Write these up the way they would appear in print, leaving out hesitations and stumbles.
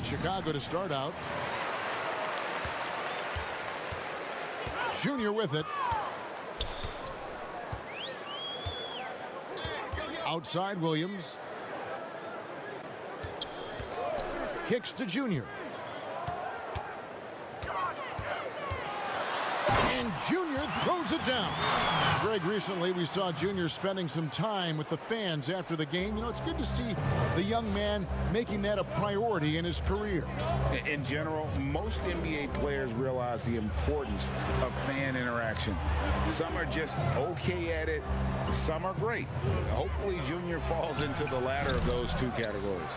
it's Chicago to start out. Junior with it. Outside Williams. Kicks to Junior. And Junior throws it down. Greg, recently we saw Junior spending some time with the fans after the game. You know, it's good to see the young man making that a priority in his career. In general, most NBA players realize the importance of fan interaction. Some are just okay at it. Some are great. Hopefully Junior falls into the latter of those two categories.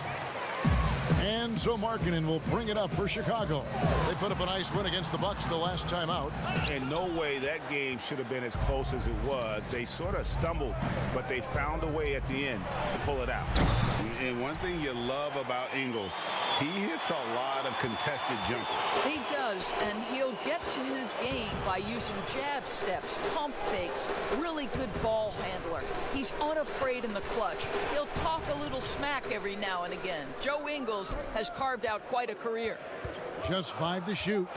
And so Markkanen will bring it up for Chicago. They put up a nice win against the Bucks the last time out. In no way that game should have been as close as it was. They sort of stumbled, but they found a way at the end to pull it out. And one thing you love about Ingles, he hits a lot of contested jumpers. He does, and he'll get to his game by using jab steps, pump fakes, really good ball handler. He's unafraid in the clutch. He'll talk a little smack every now and again. Joe Ingles has carved out quite a career. Just 5 to shoot.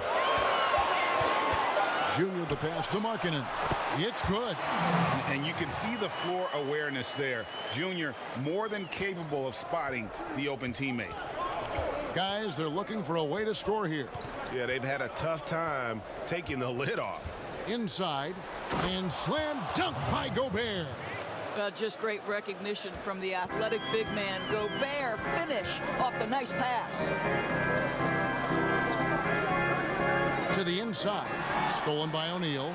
Junior the pass to Markkanen. It's good. And you can see the floor awareness there. Junior more than capable of spotting the open teammate. Guys, they're looking for a way to score here. Yeah, they've had a tough time taking the lid off. Inside, and slam dunk by Gobert. Just great recognition from the athletic big man. Gobert finish off the nice pass. To the inside, stolen by O'Neal.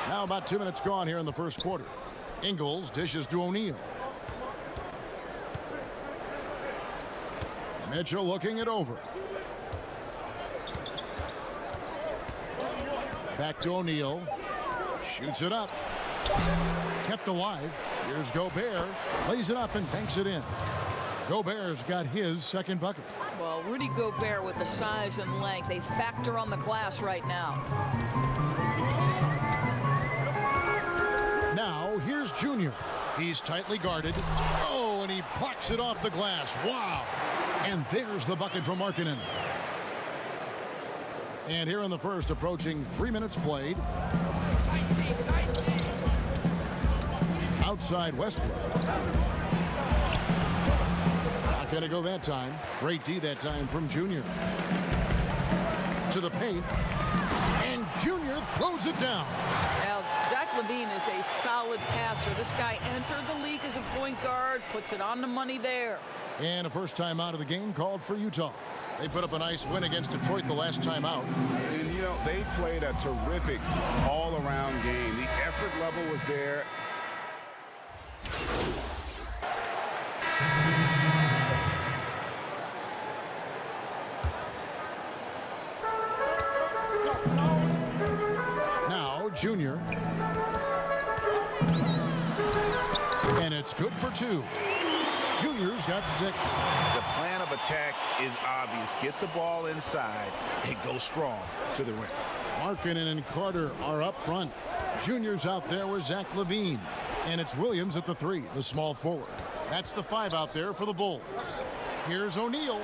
Now about 2 minutes gone here in the first quarter. Ingles dishes to O'Neal. Mitchell looking it over. Back to O'Neal. Shoots it up. Kept alive. Here's Gobert. Lays it up and banks it in. Gobert's got his second bucket. Well, Rudy Gobert with the size and length, they factor on the glass right now. Now, here's Junior. He's tightly guarded. Oh, and he blocks it off the glass. Wow. And there's the bucket from Markkanen. And here in the first, approaching 3 minutes played. Outside Westbrook. Not going to go that time. Great D that time from Junior. To the paint. And Junior throws it down. Now, Zach LaVine is a solid passer. This guy entered the league as a point guard, puts it on the money there. And a first time out of the game called for Utah. They put up a nice win against Detroit the last time out. And, you know, they played a terrific all-around game. The effort level was there. Now, Junior. And it's good for 2. Junior's got 6. The plan of attack is obvious. Get the ball inside and go strong to the rim. Markkanen and Carter are up front. Junior's out there with Zach LaVine. And it's Williams at the 3, the small forward. That's the 5 out there for the Bulls. Here's O'Neal.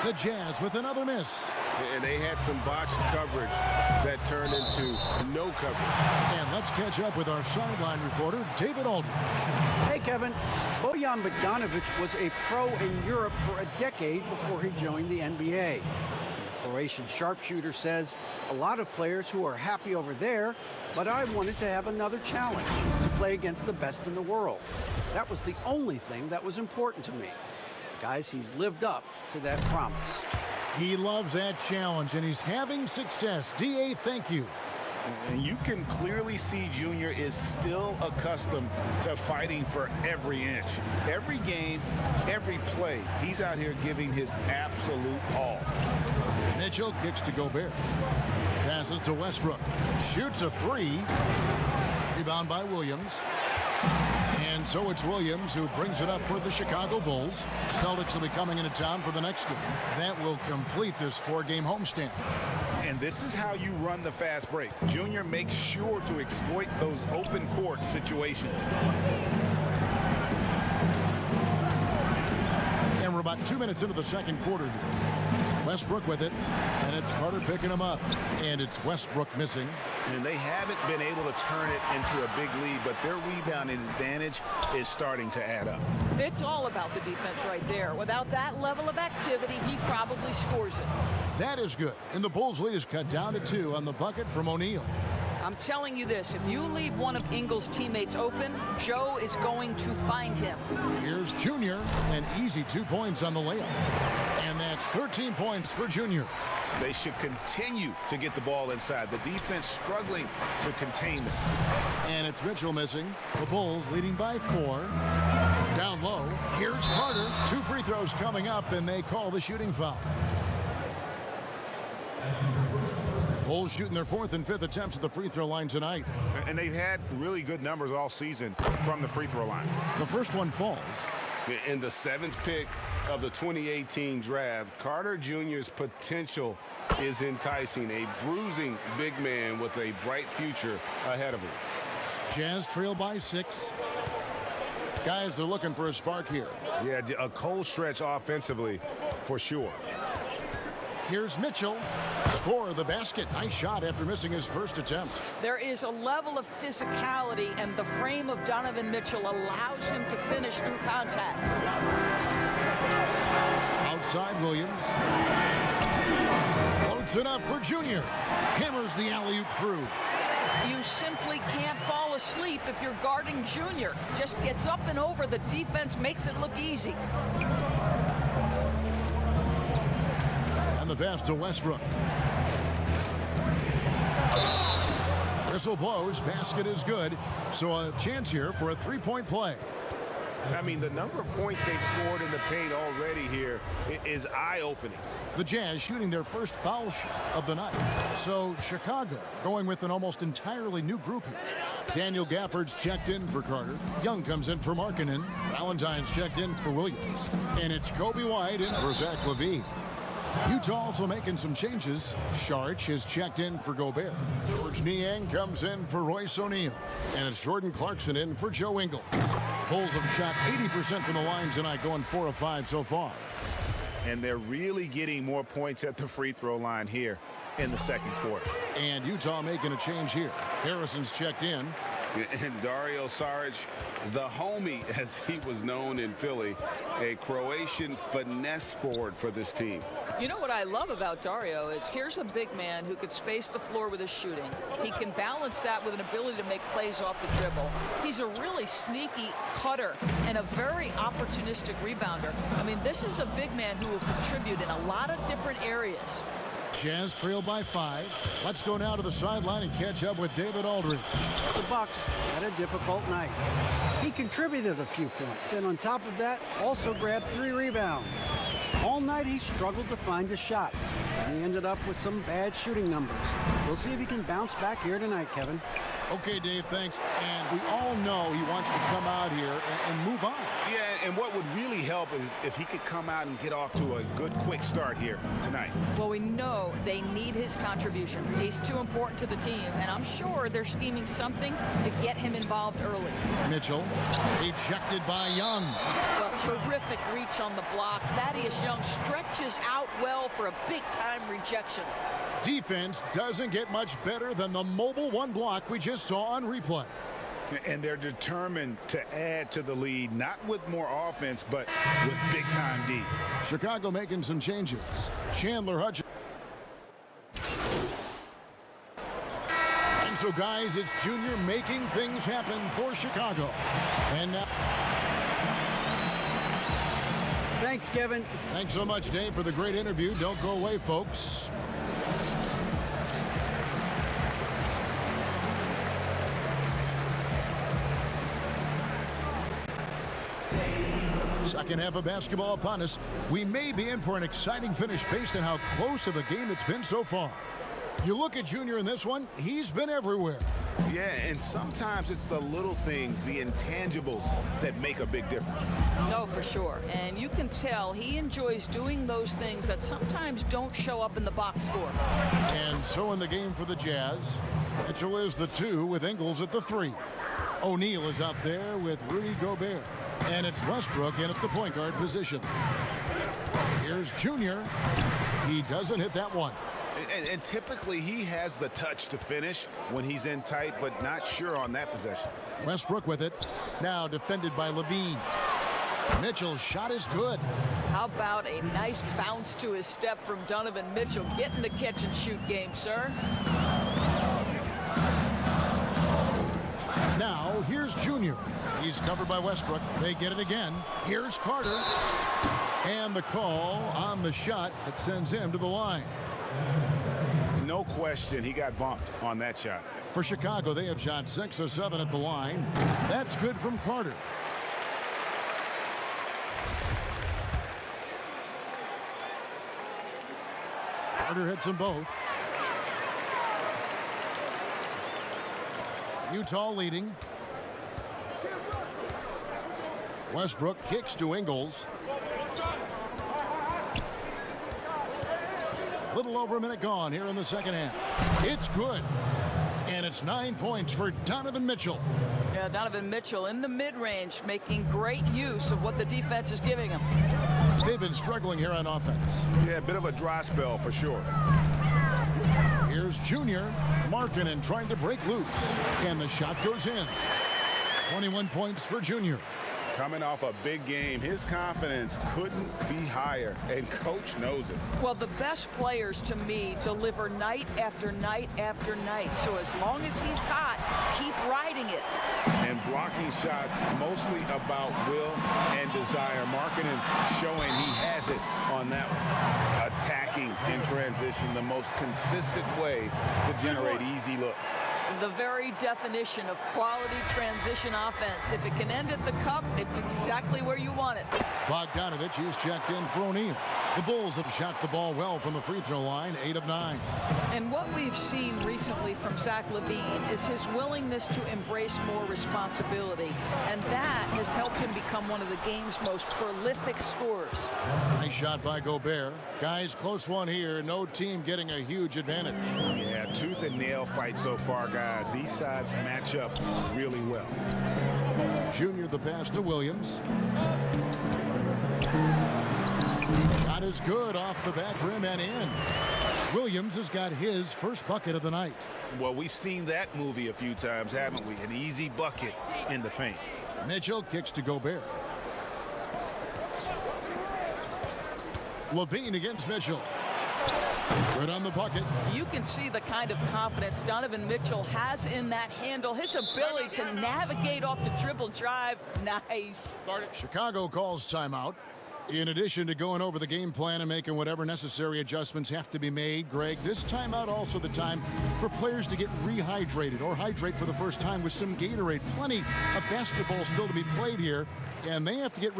The Jazz with another miss. And they had some botched coverage that turned into no coverage. And let's catch up with our sideline reporter, David Aldridge. Hey, Kevin. Bojan Bogdanovic was a pro in Europe for a decade before he joined the NBA. The Croatian sharpshooter says, a lot of players who are happy over there, but I wanted to have another challenge, to play against the best in the world. That was the only thing that was important to me. Guys, he's lived up to that promise. He loves that challenge, and he's having success. D.A., thank you. And you can clearly see Junior is still accustomed to fighting for every inch. Every game, every play, he's out here giving his absolute all. Mitchell kicks to Gobert. Passes to Westbrook. Shoots a 3. Rebound by Williams. And so it's Williams who brings it up for the Chicago Bulls. Celtics will be coming into town for the next game. That will complete this 4-game homestand. And this is how you run the fast break. Junior makes sure to exploit those open court situations. about 2 minutes into the second quarter here. Westbrook with it, and it's Carter picking him up. And it's Westbrook missing. And they haven't been able to turn it into a big lead, but their rebounding advantage is starting to add up. It's all about the defense right there. Without that level of activity, he probably scores it. That is good. And the Bulls' lead is cut down to 2 on the bucket from O'Neal. I'm telling you this, if you leave one of Ingles' teammates open, Joe is going to find him. Here's Junior, an easy 2 points on the layup. And that's 13 points for Junior. They should continue to get the ball inside. The defense struggling to contain them. And it's Mitchell missing. The Bulls leading by 4. Down low, here's Carter. 2 free throws coming up, and they call the shooting foul. Bulls shooting their 4th and 5th attempts at the free throw line tonight. And they've had really good numbers all season from the free throw line. The first one falls. In the 7th pick of the 2018 draft, Carter Jr.'s potential is enticing. A bruising big man with a bright future ahead of him. Jazz trail by 6. Guys are looking for a spark here. Yeah, a cold stretch offensively for sure. Here's Mitchell. Score the basket. Nice shot after missing his first attempt. There is a level of physicality, and the frame of Donovan Mitchell allows him to finish through contact. Outside Williams. Floats it up for Junior. Hammers the alley-oop through. You simply can't fall asleep if you're guarding Junior. Just gets up and over. The defense makes it look easy. The pass to Westbrook. Whistle blows. Basket is good. So a chance here for a 3-point play. I mean, the number of points they've scored in the paint already here is eye-opening. The Jazz shooting their first foul shot of the night. So Chicago going with an almost entirely new group here. Daniel Gafford's checked in for Carter. Young comes in for Markkanen. Valentine's checked in for Williams. And it's Kobe White in for Zach LaVine. Utah also making some changes. Saric is checked in for Gobert. George Niang comes in for Royce O'Neal. And it's Jordan Clarkson in for Joe Ingles. Bulls have shot 80% from the line tonight, going 4 of 5 so far. And they're really getting more points at the free throw line here in the second quarter. And Utah making a change here. Harrison's checked in. And Dario Saric, the homie, as he was known in Philly, a Croatian finesse forward for this team. You know what I love about Dario is here's a big man who could space the floor with his shooting. He can balance that with an ability to make plays off the dribble. He's a really sneaky cutter and a very opportunistic rebounder. I mean, this is a big man who will contribute in a lot of different areas. Jazz trail by 5. Let's go now to the sideline and catch up with David Aldridge. The Bucks had a difficult night. He contributed a few points, and on top of that, also grabbed 3 rebounds. All night he struggled to find a shot, and he ended up with some bad shooting numbers. We'll see if he can bounce back here tonight, Kevin. Okay, Dave, thanks. And we all know he wants to come out here and move on. Yeah, and what would really help is if he could come out and get off to a good, quick start here tonight. Well, we know they need his contribution. He's too important to the team, and I'm sure they're scheming something to get him involved early. Mitchell, ejected by Young. Well, terrific reach on the block. Thaddeus Young stretches out well for a big-time rejection. Defense doesn't get much better than the mobile one block we just saw on replay. And they're determined to add to the lead, not with more offense, but with big-time D. Chicago making some changes. Chandler Hutchins. And so, guys, it's Junior making things happen for Chicago. And now... Thanks, Kevin. Thanks so much, Dave, for the great interview. Don't go away, folks. Second half of basketball upon us. We may be in for an exciting finish based on how close of a game it's been so far. You look at Junior in this one, he's been everywhere. Yeah, and sometimes it's the little things, the intangibles, that make a big difference. No, for sure. And you can tell he enjoys doing those things that sometimes don't show up in the box score. And so in the game for the Jazz, Mitchell is the 2 with Ingles at the 3. O'Neal is out there with Rudy Gobert. And it's Westbrook in at the point guard position. Here's Junior. He doesn't hit that one. And typically he has the touch to finish when he's in tight, but not sure on that possession. Westbrook with it. Now defended by Levine. Mitchell's shot is good. How about a nice bounce to his step from Donovan Mitchell? Get in the catch and shoot game, sir. Now here's Junior. He's covered by Westbrook. They get it again. Here's Carter. And the call on the shot that sends him to the line. No question he got bumped on that shot. For Chicago, they have shot 6 of 7 at the line. That's good from Carter. Carter hits them both. Utah leading. Westbrook kicks to Ingles. A little over a minute gone here in the second half. It's good. And it's 9 points for Donovan Mitchell. Yeah, Donovan Mitchell in the mid-range, making great use of what the defense is giving him. They've been struggling here on offense. Yeah, a bit of a dry spell for sure. Here's Junior. Markkanen trying to break loose. And the shot goes in. 21 points for Junior. Coming off a big game, his confidence couldn't be higher, and coach knows it. Well, the best players to me deliver night after night after night. So as long as he's hot, keep riding it. And blocking shots mostly about will and desire. Markkanen showing he has it on that one. Attacking in transition, the most consistent way to generate easy looks. The very definition of quality transition offense. If it can end at the cup, it's exactly where you want it. Bogdanovich is checked in for O'Neal. The Bulls have shot the ball well from the free throw line, 8 of 9. And what we've seen recently from Zach LaVine is his willingness to embrace more responsibility. And that has helped him become one of the game's most prolific scorers. Nice shot by Gobert. Guys, close one here. No team getting a huge advantage. Yeah, tooth and nail fight so far, guys. These sides match up really well. Junior the pass to Williams. Shot is good off the back rim and in. Williams has got his first bucket of the night. Well, we've seen that movie a few times, haven't we? An easy bucket in the paint. Mitchell kicks to Gobert. Levine against Mitchell. Good on the bucket. You can see the kind of confidence Donovan Mitchell has in that handle. His ability to navigate off the dribble drive. Nice. Chicago calls timeout. In addition to going over the game plan and making whatever necessary adjustments have to be made, Greg, this timeout also the time for players to get rehydrated or hydrate for the first time with some Gatorade. Plenty of basketball still to be played here, and they have to get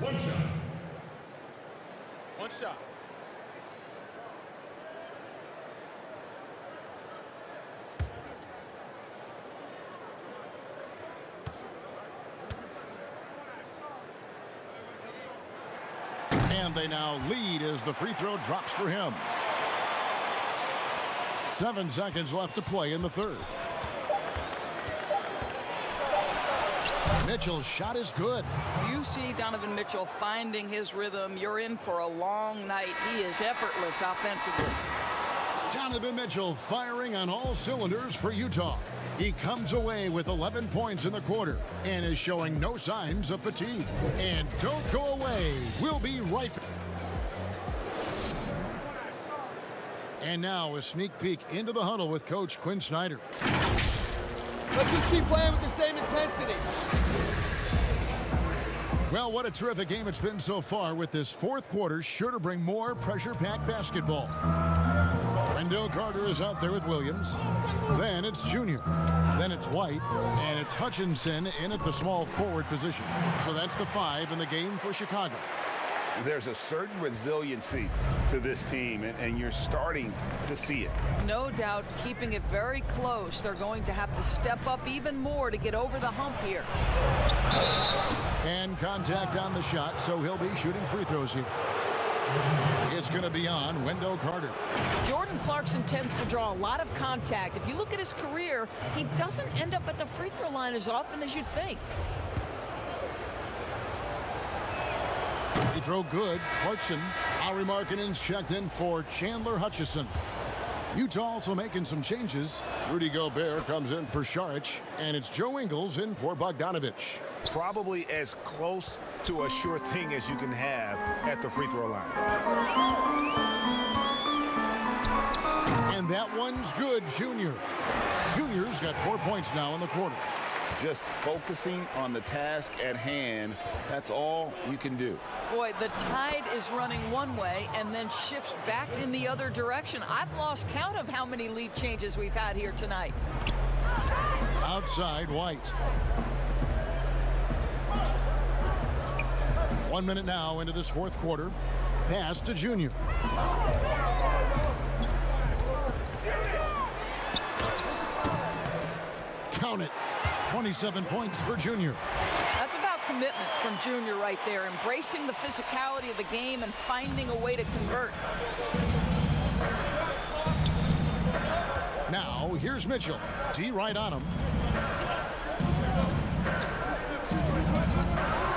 One shot. One shot. And they now lead as the free throw drops for him. 7 seconds left to play in the third. Mitchell's shot is good. You see Donovan Mitchell finding his rhythm. You're in for a long night. He is effortless offensively. Donovan Mitchell firing on all cylinders for Utah. He comes away with 11 points in the quarter and is showing no signs of fatigue. And don't go away. We'll be right back. And now a sneak peek into the huddle with Coach Quinn Snyder. Let's just keep playing with the same intensity. Well, what a terrific game it's been so far, with this fourth quarter sure to bring more pressure-packed basketball. Wendell Carter is out there with Williams. Then it's Junior. Then it's White. And it's Hutchinson in at the small forward position. So that's the 5 in the game for Chicago. There's a certain resiliency to this team, and you're starting to see it. No doubt, keeping it very close. They're going to have to step up even more to get over the hump here. And contact on the shot, so he'll be shooting free throws here. It's going to be on Wendell Carter. Jordan Jordan Clarkson tends to draw a lot of contact. If you look at his career, he doesn't end up at the free throw line as often as you'd think. Free throw good. Clarkson. Lauri Markkanen's checked in for Chandler Hutchison. Utah also making some changes. Rudy Gobert comes in for Saric, and it's Joe Ingles in for Bogdanovich. Probably as close to a sure thing as you can have at the free throw line. And that one's good, Junior. Junior's got 4 points now in the quarter. Just focusing on the task at hand, that's all you can do. Boy, the tide is running one way and then shifts back in the other direction. I've lost count of how many lead changes we've had here tonight. Outside, White. 1 minute now into this fourth quarter. Pass to Junior. Count it. 27 points for Junior. That's about commitment from Junior right there, embracing the physicality of the game and finding a way to convert. Now, here's Mitchell. D right on him.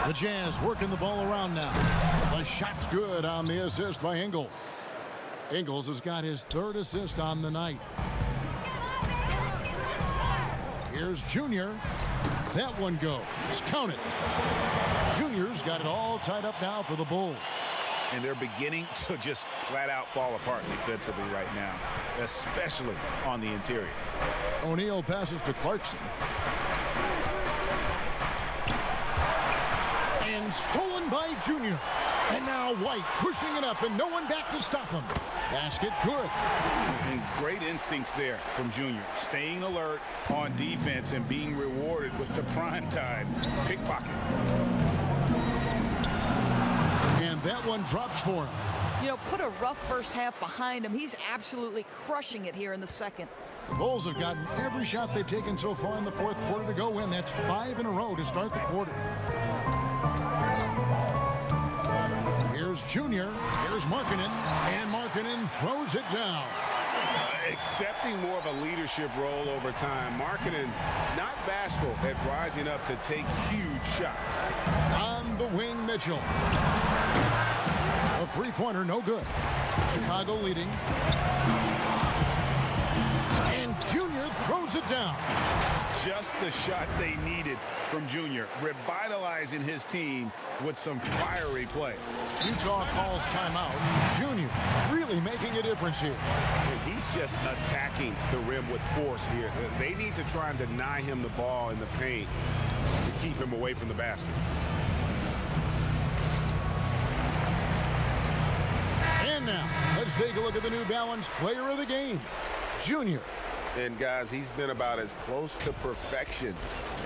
The Jazz working the ball around now. The shot's good on the assist by Ingles. Ingles has got his third assist on the night. Here's Junior. That one goes. Count it. Junior's got it all tied up now for the Bulls. And they're beginning to just flat out fall apart defensively right now, especially on the interior. O'Neal passes to Clarkson. And stolen by Junior. And now White pushing it up and no one back to stop him. Basket good. And great instincts there from Junior. Staying alert on defense and being rewarded with the primetime pickpocket. And that one drops for him. You know, put a rough first half behind him. He's absolutely crushing it here in the second. The Bulls have gotten every shot they've taken so far in the fourth quarter to go in. That's 5 in a row to start the quarter. Here's Junior. Here's Markkanen. And Markkanen throws it down. Accepting more of a leadership role over time. Markkanen not bashful at rising up to take huge shots. On the wing, Mitchell. A three-pointer, no good. Chicago leading. And Junior throws it down. Just the shot they needed from Junior, revitalizing his team with some fiery play. Utah calls timeout. Junior really making a difference here. And he's just attacking the rim with force here. They need to try and deny him the ball in the paint to keep him away from the basket. And now, let's take a look at the New Balance player of the game, Junior. And guys, he's been about as close to perfection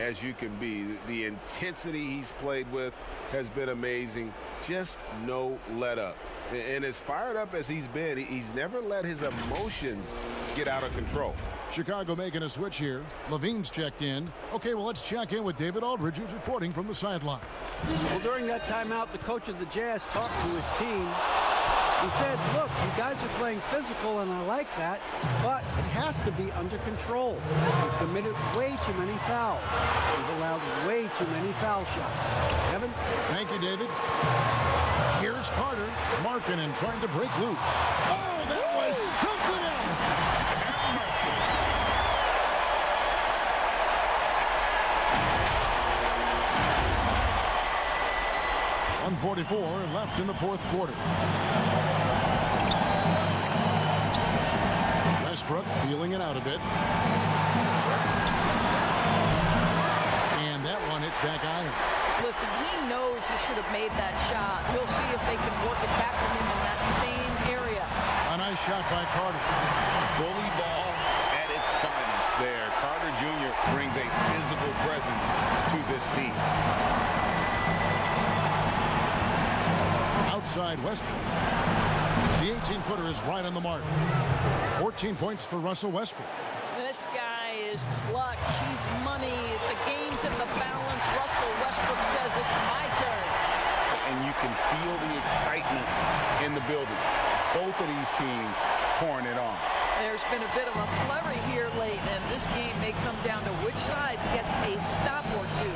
as you can be. The intensity he's played with has been amazing. Just no let up. And as fired up as he's been, he's never let his emotions get out of control. Chicago making a switch here. Levine's checked in. Okay, well, let's check in with David Aldridge, who's reporting from the sideline. Well, during that timeout, the coach of the Jazz talked to his team. He said, look, you guys are playing physical, and I like that, but it has to be under control. We've committed way too many fouls. We've allowed way too many foul shots. Evan? Thank you, David. Here's Carter. Markkanen trying to break loose. Oh, that was something else. 1:44 left in the fourth quarter. Westbrook feeling it out a bit. And that one hits back iron. Listen, he knows he should have made that shot. We'll see if they can work it back to him in that same area. A nice shot by Carter. Bully ball at its finest there. Carter Jr. brings a physical presence to this team. Outside Westbrook. The 18-footer is right on the mark. 14 points for Russell Westbrook. This guy is clutch. He's money. The game's in the balance. Russell Westbrook says it's my turn. And you can feel the excitement in the building. Both of these teams pouring it on. been a bit of a flurry here late, and this game may come down to which side gets a stop or two.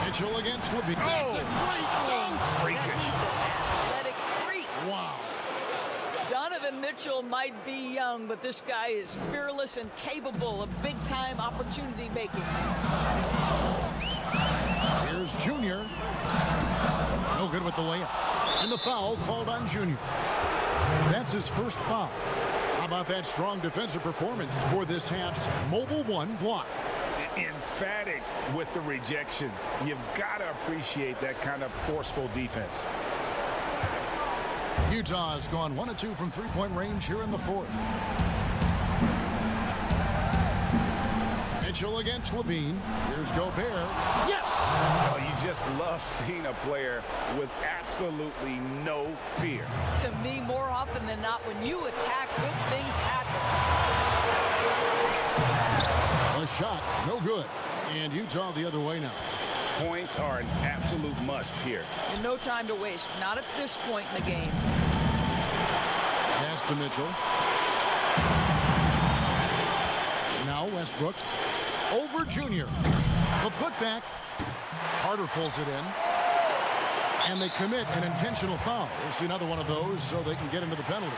Mitchell against Levine. That's a great dunk. He's an athletic freak. Wow. Donovan Mitchell might be young, but this guy is fearless and capable of big-time opportunity making. Here's Junior. No good with the layup. And the foul called on Junior. That's his first foul. How about that strong defensive performance for this half's Mobile One block? Emphatic with the rejection. You've got to appreciate that kind of forceful defense. Utah has gone 1 of 2 from three-point range here in the fourth. Mitchell against Levine. Here's Gobert. Yes! Oh, you just love seeing a player with absolutely no fear. To me, more often than not, when you attack, good things happen. A shot, no good. And Utah the other way now. Points are an absolute must here. And no time to waste. Not at this point in the game. Pass to Mitchell. Now Westbrook. Over Junior. The putback. Carter pulls it in. And they commit an intentional foul. We'll see another one of those so they can get into the penalty.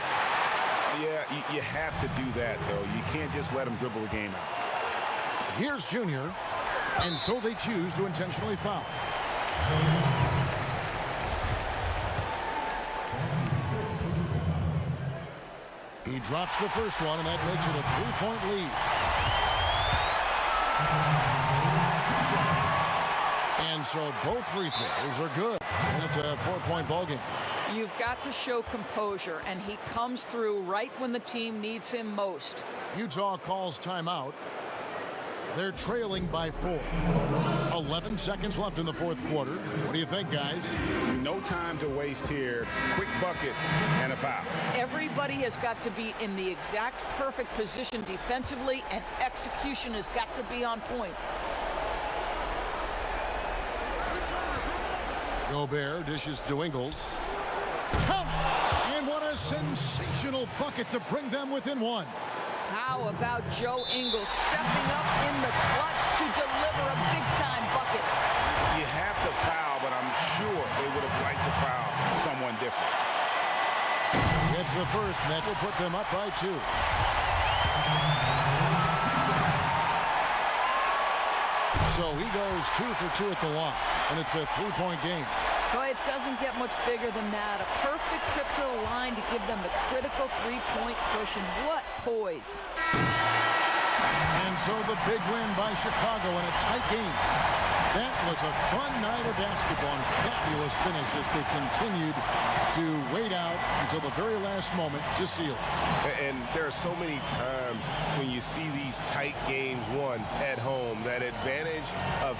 Yeah, you have to do that, though. You can't just let them dribble the game out. Here's Junior. And so they choose to intentionally foul. He drops the first one, and that makes it a three-point lead. And so both free throws are good. And it's a 4-point ball game. You've got to show composure, and he comes through right when the team needs him most. Utah calls timeout. They're trailing by 4. 11 seconds left in the fourth quarter. What do you think, guys? No time to waste here. Quick bucket and a foul. Everybody has got to be in the exact perfect position defensively, and execution has got to be on point. Gobert dishes to Ingles. Count it! And what a sensational bucket to bring them within 1. How about Joe Ingles stepping up in the clutch to deliver a big-time bucket? You have to foul, but I'm sure they would have liked to foul someone different. It's the first, and that will put them up by 2. So he goes 2 for 2 at the line, and it's a 3-point game. Boy, it doesn't get much bigger than that. A perfect trip to the line to give them the critical 3-point push, and what poise. And so the big win by Chicago in a tight game. That was a fun night of basketball and fabulous finish as they continued to wait out until the very last moment to seal it. And there are so many times when you see these tight games won at home, that advantage of